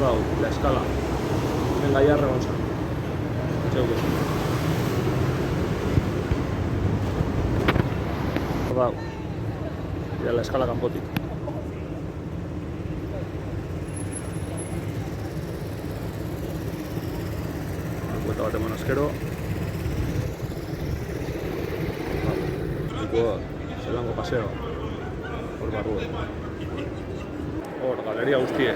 dado la escala. Venga, ya regonsa. Chau que sí. Hor dau. Ya la escala kanpotik. Buelta bat eman askero. Zelango paseo. Hor barrua. Hor, galeria guztie.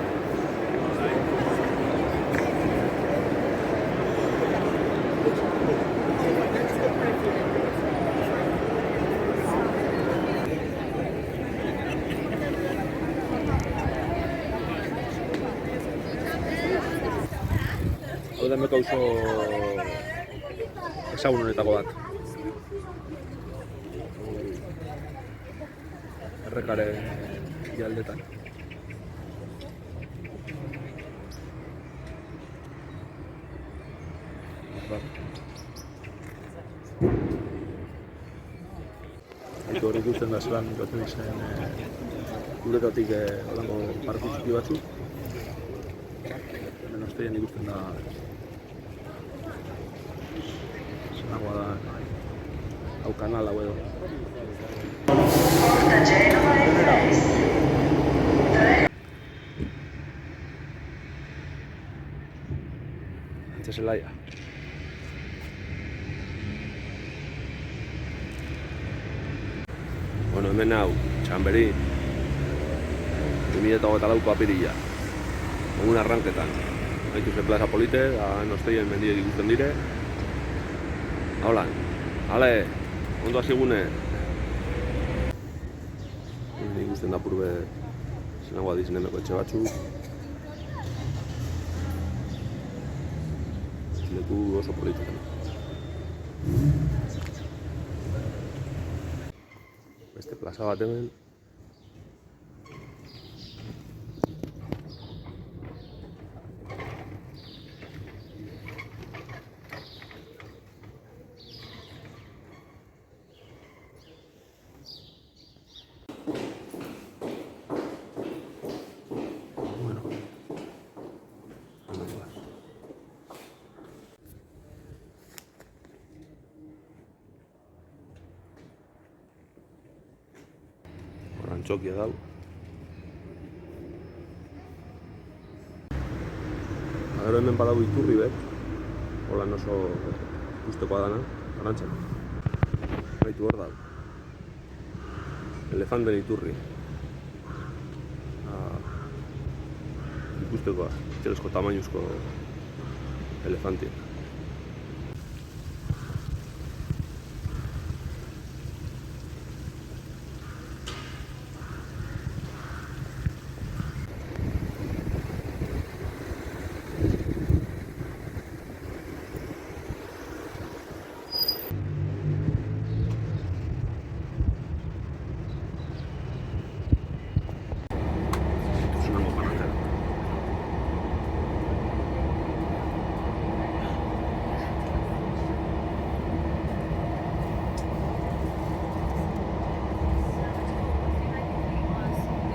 Hau da meko oso ezagunenetako bat. Errekare aldetan. Haitu hori ikusten da zelan joaten izan uretatik holango parku txiki batzuk. Hemen ostean ikusten da zelagoa da hau kanal hau edo. Antza zelaia. Bueno, hemen hau, Txanberin 2024ko apirila. Egun arranketan. Haitu ze plaza polite, da nosteien mendiek ikusten dire. Haulan, ale, ondo hasigune. Ikusten da purbe zenagoa dizen emeko etxe batzuk. Leku oso politetan. Beste plaza bat hemen. Antxokia dau. Gero hemen badau iturri bet. Holan oso ikustekoa dana, Arantzan. Baitu hor dau. Elefanten iturri. Ikustekoa, txelezko tamainuzko elefantia.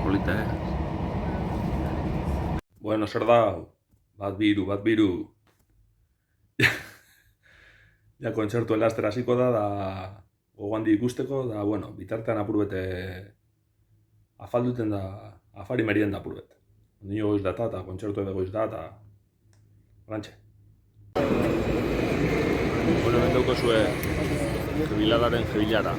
Polita, Bueno, zer da? Bat biru. Ja, kontzertu elastera hasiko da gogoandi ikusteko, da, bueno, bitartean apur bete afalduten da, afari merien da apur bete. Nio goiz data eta kontzertu edo goiz da eta Arantxe. Bueno, hemen dauko zue jebiladaren jebilara.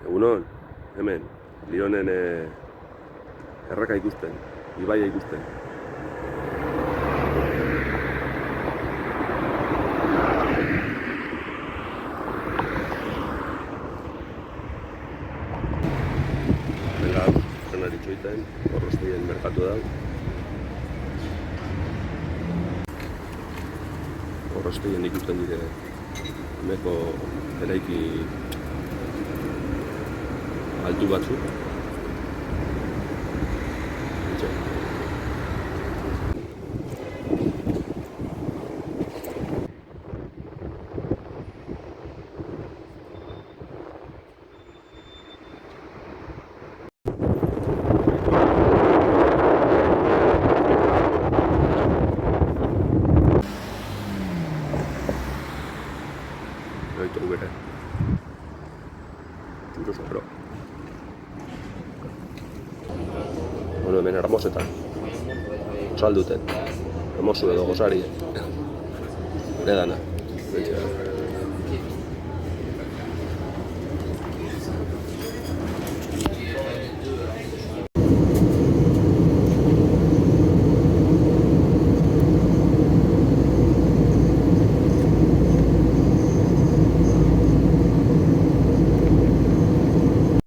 Egunon, hemen, Lionen erreka ikusten, ibaia ikusten. Venga, zenari txoiten, Gorrostien merkatu da. Gorrostien ikusten dire, emeko eraiki altu batzuk. Oito bere. Txuroso, pero. Bueno, hemen Hermosetan. Osalduten. Hermosu edo Gosari. Gure dana.